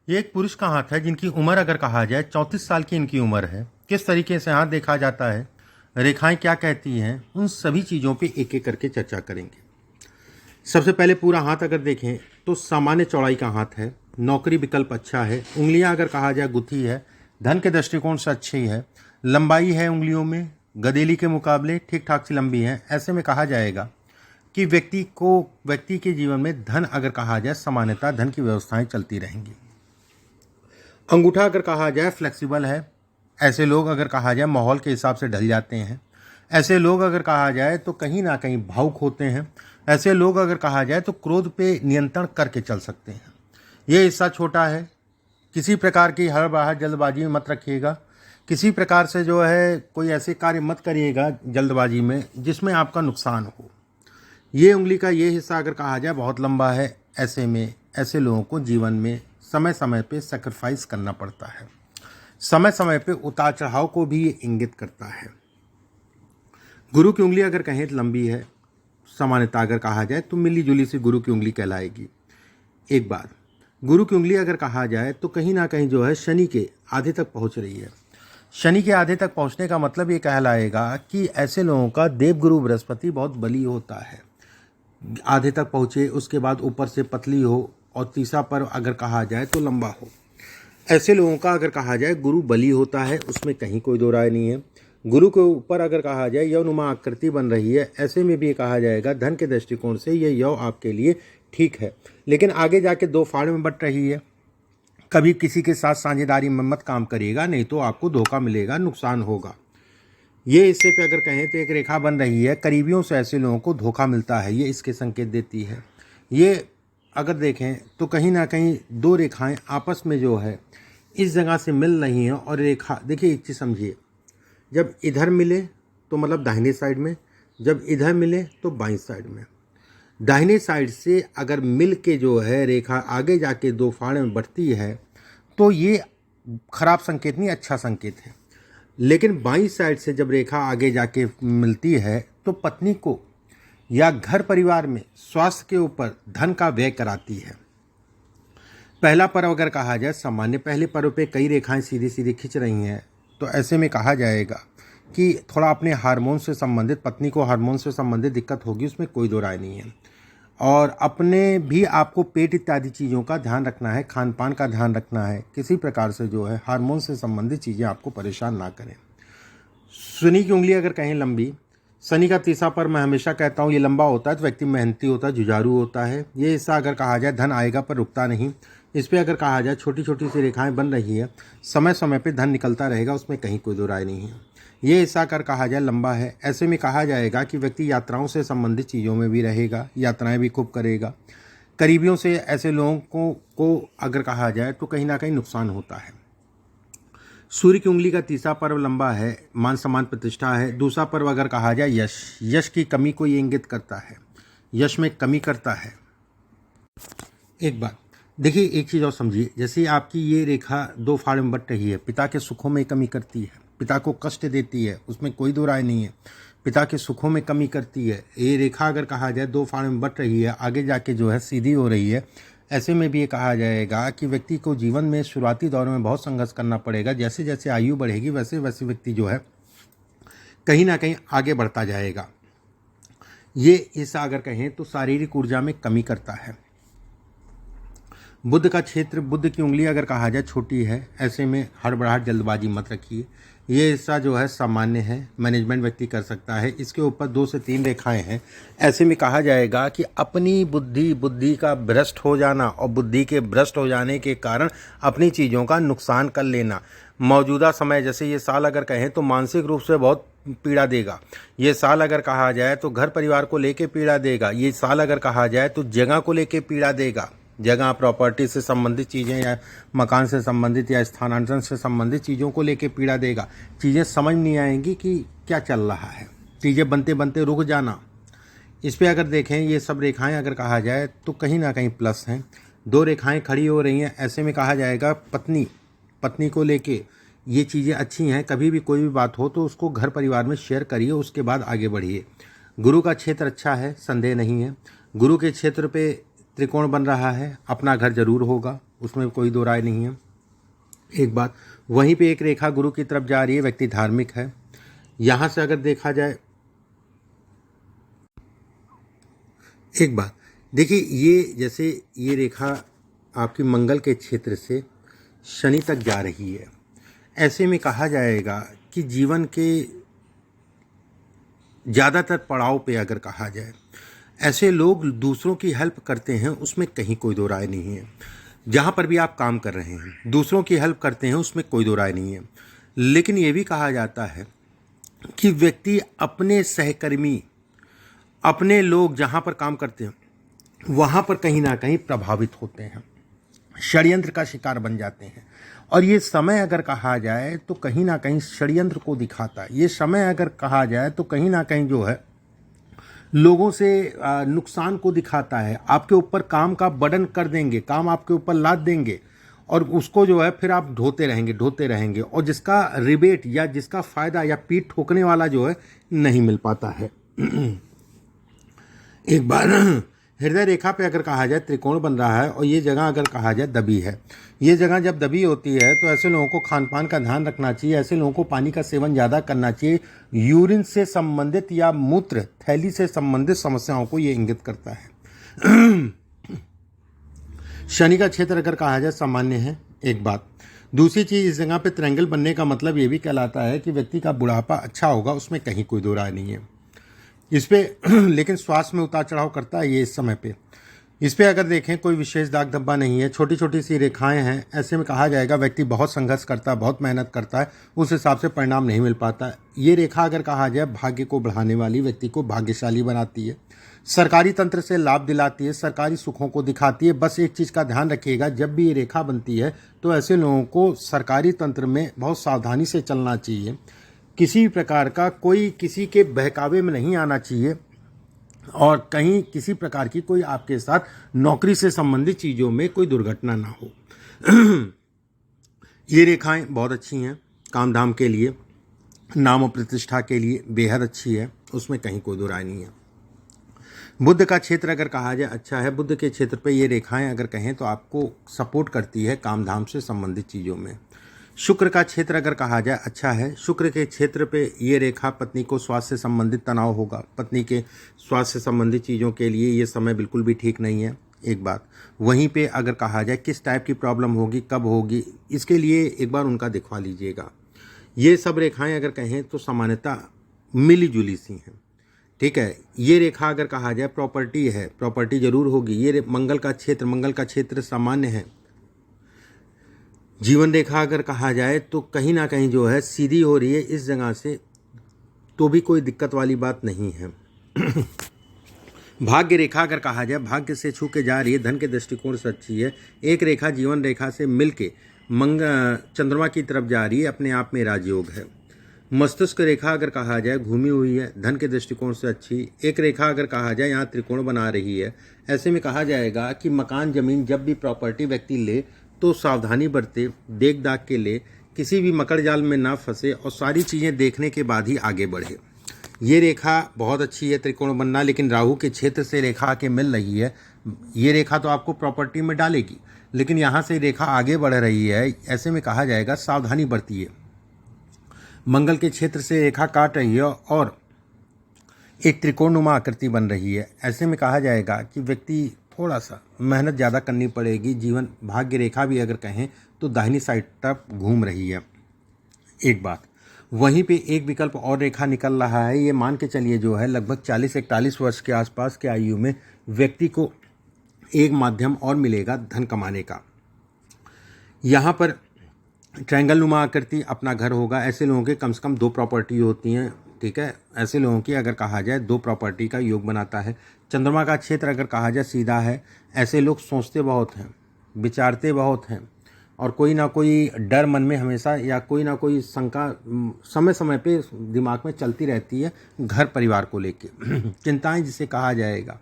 ये एक पुरुष का हाथ है जिनकी उम्र अगर कहा जाए 34 साल की इनकी उम्र है। किस तरीके से हाथ देखा जाता है, रेखाएं क्या कहती हैं, उन सभी चीज़ों पे एक एक करके चर्चा करेंगे। सबसे पहले पूरा हाथ अगर देखें तो सामान्य चौड़ाई का हाथ है। नौकरी विकल्प अच्छा है। उंगलियां अगर कहा जाए गुथी है, धन के दृष्टिकोण से अच्छी है। लंबाई है उंगलियों में गदेली के मुकाबले ठीक ठाक सी लंबी है। ऐसे में कहा जाएगा कि व्यक्ति के जीवन में धन अगर कहा जाए सामान्यतः धन की व्यवस्थाएं चलती रहेंगी। अंगूठा अगर कहा जाए फ्लेक्सिबल है। ऐसे लोग अगर कहा जाए माहौल के हिसाब से ढल जाते हैं। ऐसे लोग अगर कहा जाए तो कहीं ना कहीं भावुक होते हैं। ऐसे लोग अगर कहा जाए तो क्रोध पे नियंत्रण करके चल सकते हैं। ये हिस्सा छोटा है। किसी प्रकार की हड़बड़ाहट जल्दबाजी में मत रखिएगा। किसी प्रकार से जो है कोई ऐसे कार्य मत करिएगा जल्दबाजी में जिसमें आपका नुकसान हो। ये उंगली का ये हिस्सा अगर कहा जाए बहुत लंबा है। ऐसे में ऐसे लोगों को जीवन में समय समय पे सेक्रीफाइस करना पड़ता है। समय समय पे उतार चढ़ाव को भी ये इंगित करता है। गुरु की उंगली अगर कहें तो लंबी है। सामान्यतः अगर कहा जाए तो मिली जुली सी गुरु की उंगली कहलाएगी। एक बात, गुरु की उंगली अगर कहा जाए तो कहीं ना कहीं जो है शनि के आधे तक पहुंच रही है। शनि के आधे तक पहुंचने का मतलब ये कहलाएगा कि ऐसे लोगों का देवगुरु बृहस्पति बहुत बली होता है। आधे तक पहुंचे, उसके बाद ऊपर से पतली हो और तीसरा पर्व अगर कहा जाए तो लंबा हो। ऐसे लोगों का अगर कहा जाए गुरु बली होता है, उसमें कहीं कोई दो राय नहीं है। गुरु के ऊपर अगर कहा जाए यौनुमा आकृति बन रही है, ऐसे में भी कहा जाएगा धन के दृष्टिकोण से ये यौ आपके लिए ठीक है। लेकिन आगे जाके दो फाड़ में बट रही है। कभी किसी के साथ साझेदारी में मत काम करिएगा, नहीं तो आपको धोखा मिलेगा, नुकसान होगा। ये हिस्से पे अगर कहें तो एक रेखा बन रही है। करीबियों से ऐसे लोगों को धोखा मिलता है, ये इसके संकेत देती है। ये अगर देखें तो कहीं ना कहीं दो रेखाएं आपस में जो है इस जगह से मिल रही हैं। और रेखा देखिए, एक चीज़ समझिए, जब इधर मिले तो मतलब दाहिने साइड में, जब इधर मिले तो बाईं साइड में। दाहिने साइड से अगर मिल के जो है रेखा आगे जाके दो फाड़ में बढ़ती है तो ये खराब संकेत नहीं, अच्छा संकेत है। लेकिन बाईं साइड से जब रेखा आगे जाके मिलती है तो पत्नी को या घर परिवार में स्वास्थ्य के ऊपर धन का व्यय कराती है। पहला पर्व अगर कहा जाए सामान्य, पहले पर्व पे कई रेखाएं सीधी सीधी खिंच रही हैं, तो ऐसे में कहा जाएगा कि थोड़ा अपने हार्मोन से संबंधित, पत्नी को हार्मोन से संबंधित दिक्कत होगी, उसमें कोई दो राय नहीं है। और अपने भी आपको पेट इत्यादि चीज़ों का ध्यान रखना है, खान पान का ध्यान रखना है। किसी प्रकार से जो है हार्मोन से संबंधित चीज़ें आपको परेशान ना करें। शनि की उंगली अगर कहें लंबी, शनि का तीसरा पर्व मैं हमेशा कहता हूँ ये लंबा होता है तो व्यक्ति मेहनती होता है, जुझारू होता है। ये हिस्सा अगर कहा जाए धन आएगा पर रुकता नहीं। इस पर अगर कहा जाए छोटी छोटी सी रेखाएं बन रही है, समय समय पे धन निकलता रहेगा, उसमें कहीं कोई दो राय नहीं है। ये हिस्सा अगर कहा जाए लंबा है, ऐसे में कहा जाएगा कि व्यक्ति यात्राओं से संबंधित चीज़ों में भी रहेगा, यात्राएं भी खूब करेगा। करीबियों से ऐसे लोगों को अगर कहा जाए तो कहीं ना कहीं नुकसान होता है। सूर्य की उंगली का तीसरा पर्व लंबा है, मान सम्मान प्रतिष्ठा है। दूसरा पर्व अगर कहा जाए यश की कमी को ये इंगित करता है, यश में कमी करता है। एक बात देखिए, एक चीज़ और समझिए, जैसे आपकी ये रेखा दो फाड़ में बट रही है, पिता के सुखों में कमी करती है, पिता को कष्ट देती है, उसमें कोई दो राय नहीं है। पिता के सुखों में कमी करती है। ये रेखा अगर कहा जाए दो फाड़ में बट रही है, आगे जाके जो है सीधी हो रही है, ऐसे में भी ये कहा जाएगा कि व्यक्ति को जीवन में शुरुआती दौर में बहुत संघर्ष करना पड़ेगा। जैसे जैसे आयु बढ़ेगी वैसे वैसे व्यक्ति जो है कहीं ना कहीं आगे बढ़ता जाएगा। ये हिस्सा अगर कहें तो शारीरिक ऊर्जा में कमी करता है। बुध का क्षेत्र, बुध की उंगली अगर कहा जाए छोटी है, ऐसे में हड़बड़ाहट जल्दबाजी मत रखिए। ये हिस्सा जो है सामान्य है, मैनेजमेंट व्यक्ति कर सकता है। इसके ऊपर 2 से 3 रेखाएं हैं। ऐसे में कहा जाएगा कि अपनी बुद्धि का भ्रष्ट हो जाना और बुद्धि के भ्रष्ट हो जाने के कारण अपनी चीज़ों का नुकसान कर लेना। मौजूदा समय, जैसे ये साल अगर कहें तो मानसिक रूप से बहुत पीड़ा देगा। ये साल अगर कहा जाए तो घर परिवार को लेके पीड़ा देगा। ये साल अगर कहा जाए तो जगह को लेके पीड़ा देगा। जगह, प्रॉपर्टी से संबंधित चीज़ें या मकान से संबंधित या स्थानांतरण से संबंधित चीज़ों को लेके पीड़ा देगा। चीज़ें समझ नहीं आएंगी कि क्या चल रहा है, चीज़ें बनते बनते रुक जाना। इस पे अगर देखें ये सब रेखाएं अगर कहा जाए तो कहीं ना कहीं प्लस हैं। 2 रेखाएं खड़ी हो रही हैं, ऐसे में कहा जाएगा पत्नी को लेके ये चीज़ें अच्छी हैं। कभी भी कोई भी बात हो तो उसको घर परिवार में शेयर करिए, उसके बाद आगे बढ़िए। गुरु का क्षेत्र अच्छा है, संदेह नहीं है। गुरु के क्षेत्र पे त्रिकोण बन रहा है, अपना घर जरूर होगा। उसमें कोई दो राय नहीं है। एक बात, वहीं पे एक रेखा गुरु की तरफ जा रही है, व्यक्ति धार्मिक है। यहाँ से अगर देखा जाए, एक बात देखिए, ये जैसे ये रेखा आपकी मंगल के क्षेत्र से शनि तक जा रही है, ऐसे में कहा जाएगा कि जीवन के ज़्यादातर पड़ाव पे अगर कहा जाए, ऐसे लोग दूसरों की हेल्प करते हैं, उसमें कहीं कोई दो राय नहीं है। जहाँ पर भी आप काम कर रहे हैं दूसरों की हेल्प करते हैं, उसमें कोई दो राय नहीं है। लेकिन ये भी कहा जाता है कि व्यक्ति अपने सहकर्मी, अपने लोग जहाँ पर काम करते हैं वहाँ पर कहीं ना कहीं प्रभावित होते हैं, षड्यंत्र का शिकार बन जाते हैं। और ये समय अगर कहा जाए तो कहीं ना कहीं षड्यंत्र को दिखाता है। ये समय अगर कहा जाए तो कहीं ना कहीं जो है लोगों से नुकसान को दिखाता है। आपके ऊपर काम का बर्डन कर देंगे, काम आपके ऊपर लाद देंगे और उसको जो है फिर आप ढोते रहेंगे और जिसका रिबेट या जिसका फ़ायदा या पीठ ठोकने वाला जो है नहीं मिल पाता है। एक बार हृदय रेखा पे अगर कहा जाए त्रिकोण बन रहा है और ये जगह अगर कहा जाए दबी है, ये जगह जब दबी होती है तो ऐसे लोगों को खान पान का ध्यान रखना चाहिए। ऐसे लोगों को पानी का सेवन ज़्यादा करना चाहिए। यूरिन से संबंधित या मूत्र थैली से संबंधित समस्याओं को ये इंगित करता है। शनि का क्षेत्र अगर कहा जाए सामान्य है। एक बात, दूसरी चीज़, इस जगह पे त्रिएंगल बनने का मतलब ये भी कहलाता है कि व्यक्ति का बुढ़ापा अच्छा होगा, उसमें कहीं कोई दो राय नहीं है इस पे। लेकिन स्वास्थ्य में उतार चढ़ाव करता है ये इस समय पे। इस पे अगर देखें कोई विशेष दाग धब्बा नहीं है, छोटी छोटी सी रेखाएं हैं। ऐसे में कहा जाएगा व्यक्ति बहुत संघर्ष करता है, बहुत मेहनत करता है, उस हिसाब से परिणाम नहीं मिल पाता। ये रेखा अगर कहा जाए भाग्य को बढ़ाने वाली, व्यक्ति को भाग्यशाली बनाती है, सरकारी तंत्र से लाभ दिलाती है, सरकारी सुखों को दिखाती है। बस एक चीज़ का ध्यान रखिएगा, जब भी ये रेखा बनती है तो ऐसे लोगों को सरकारी तंत्र में बहुत सावधानी से चलना चाहिए। किसी प्रकार का कोई किसी के बहकावे में नहीं आना चाहिए और कहीं किसी प्रकार की कोई आपके साथ नौकरी से संबंधित चीज़ों में कोई दुर्घटना ना हो। ये रेखाएं बहुत अच्छी हैं, काम धाम के लिए, नाम और प्रतिष्ठा के लिए बेहद अच्छी है, उसमें कहीं कोई दो राय नहीं है। बुध का क्षेत्र अगर कहा जाए अच्छा है। बुध के क्षेत्र पे ये रेखाएं अगर कहें तो आपको सपोर्ट करती है काम धाम से संबंधित चीज़ों में। शुक्र का क्षेत्र अगर कहा जाए अच्छा है। शुक्र के क्षेत्र पे ये रेखा पत्नी को स्वास्थ्य से संबंधित तनाव होगा, पत्नी के स्वास्थ्य से संबंधित चीज़ों के लिए ये समय बिल्कुल भी ठीक नहीं है। एक बात, वहीं पे अगर कहा जाए किस टाइप की प्रॉब्लम होगी, कब होगी, इसके लिए एक बार उनका दिखवा लीजिएगा। ये सब रेखाएं अगर कहें तो सामान्यतः मिली जुली सी हैं, ठीक है। ये रेखा अगर कहा जाए प्रॉपर्टी है, प्रॉपर्टी जरूर होगी। ये मंगल का क्षेत्र सामान्य है। जीवन रेखा अगर कहा जाए तो कहीं ना कहीं जो है सीधी हो रही है इस जगह से, तो भी कोई दिक्कत वाली बात नहीं है। भाग्य रेखा अगर कहा जाए भाग्य से छू के जा रही है, धन के दृष्टिकोण से अच्छी है। एक रेखा जीवन रेखा से मिलके चंद्रमा की तरफ जा रही है, अपने आप में राजयोग है। मस्तिष्क रेखा अगर कहा जाए घूमी हुई है, धन के दृष्टिकोण से अच्छी। एक रेखा अगर कहा जाए यहाँ त्रिकोण बना रही है। ऐसे में कहा जाएगा कि मकान जमीन जब भी प्रॉपर्टी व्यक्ति ले तो सावधानी बरते, देख दाख के ले, किसी भी मकड़ जाल में ना फंसे और सारी चीज़ें देखने के बाद ही आगे बढ़े। ये रेखा बहुत अच्छी है त्रिकोण बनना, लेकिन राहु के क्षेत्र से रेखा आके मिल रही है। ये रेखा तो आपको प्रॉपर्टी में डालेगी, लेकिन यहाँ से रेखा आगे बढ़ रही है। ऐसे में कहा जाएगा सावधानी बरतिए। मंगल के क्षेत्र से रेखा काट रही है और एक त्रिकोणनुमा आकृति बन रही है। ऐसे में कहा जाएगा कि व्यक्ति थोड़ा सा मेहनत ज़्यादा करनी पड़ेगी। जीवन भाग्य रेखा भी अगर कहें तो दाहिनी साइड तक घूम रही है। एक बात, वहीं पे एक विकल्प और रेखा निकल रहा है। ये मान के चलिए जो है लगभग 40-41 वर्ष के आसपास के आयु में व्यक्ति को एक माध्यम और मिलेगा धन कमाने का। यहाँ पर ट्रायंगल नुमा आकृति अपना घर होगा। ऐसे लोगों के कम से कम 2 प्रॉपर्टी होती हैं, ठीक है। ऐसे लोगों की अगर कहा जाए 2 प्रॉपर्टी का योग बनाता है। चंद्रमा का क्षेत्र अगर कहा जाए सीधा है। ऐसे लोग सोचते बहुत हैं, विचारते बहुत हैं और कोई ना कोई डर मन में हमेशा या कोई ना कोई शंका समय समय पे दिमाग में चलती रहती है, घर परिवार को लेके चिंताएं जिसे कहा जाएगा।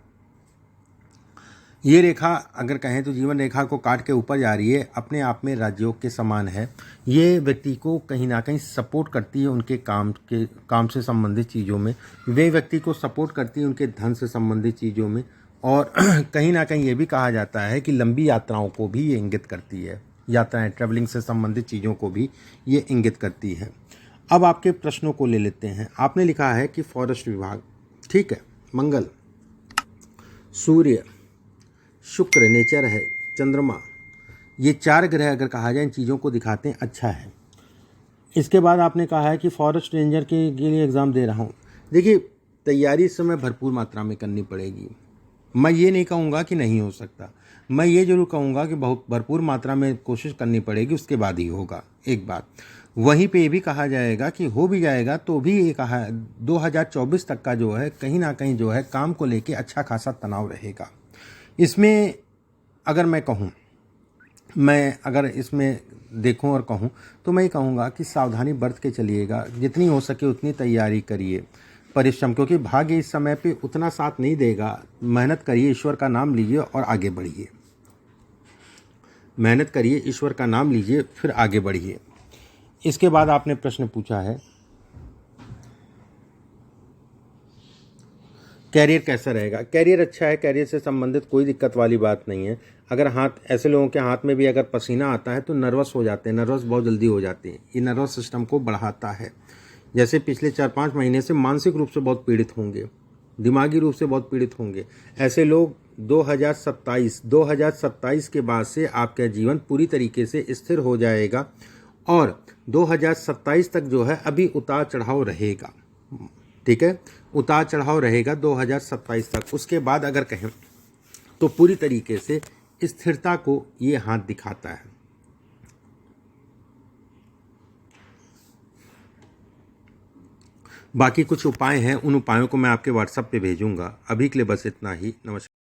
ये रेखा अगर कहें तो जीवन रेखा को काट के ऊपर जा रही है, अपने आप में राजयोग के समान है। ये व्यक्ति को कहीं ना कहीं सपोर्ट करती है उनके काम से संबंधित चीज़ों में। वे व्यक्ति को सपोर्ट करती है उनके धन से संबंधित चीज़ों में और कहीं ना कहीं ये भी कहा जाता है कि लंबी यात्राओं को भी ये इंगित करती है, यात्राएं ट्रैवलिंग से संबंधित चीज़ों को भी ये इंगित करती है। अब आपके प्रश्नों को ले लेते हैं। आपने लिखा है कि फॉरेस्ट विभाग, ठीक है, मंगल, सूर्य, शुक्र नेचर है, चंद्रमा, ये 4 ग्रह अगर कहा जाए इन चीज़ों को दिखाते हैं, अच्छा है। इसके बाद आपने कहा है कि फॉरेस्ट रेंजर के लिए एग्ज़ाम दे रहा हूँ। देखिए, तैयारी इस समय भरपूर मात्रा में करनी पड़ेगी। मैं ये नहीं कहूँगा कि नहीं हो सकता, मैं ये ज़रूर कहूँगा कि बहुत भरपूर मात्रा में कोशिश करनी पड़ेगी, उसके बाद ही होगा। एक बात वहीं पे ये भी कहा जाएगा कि हो भी जाएगा तो भी ये कहा 2024 तक का जो है कहीं ना कहीं जो है काम को लेके अच्छा खासा तनाव रहेगा। इसमें अगर मैं कहूँ, मैं अगर इसमें देखूं और कहूं तो मैं ये कहूँगा कि सावधानी बरत के चलिएगा, जितनी हो सके उतनी तैयारी करिए, परिश्रम, क्योंकि भाग्य इस समय पे उतना साथ नहीं देगा। मेहनत करिए, ईश्वर का नाम लीजिए और आगे बढ़िए। मेहनत करिए, ईश्वर का नाम लीजिए, फिर आगे बढ़िए। इसके बाद आपने प्रश्न पूछा है कैरियर कैसा रहेगा। कैरियर अच्छा है, कैरियर से संबंधित कोई दिक्कत वाली बात नहीं है। अगर ऐसे लोगों के हाथ में भी अगर पसीना आता है तो नर्वस हो जाते हैं, नर्वस बहुत जल्दी हो जाते हैं। ये नर्वस सिस्टम को बढ़ाता है। जैसे पिछले 4-5 महीने से मानसिक रूप से बहुत पीड़ित होंगे, दिमागी रूप से बहुत पीड़ित होंगे, ऐसे लोग 2027 के बाद से आपका जीवन पूरी तरीके से स्थिर हो जाएगा और 2027 तक जो है अभी उतार चढ़ाव रहेगा, ठीक है, उतार चढ़ाव रहेगा 2027 तक। उसके बाद अगर कहें तो पूरी तरीके से स्थिरता को ये हाथ दिखाता है। बाकी कुछ उपाय हैं, उन उपायों को मैं आपके व्हाट्सएप पे भेजूंगा। अभी के लिए बस इतना ही। नमस्कार।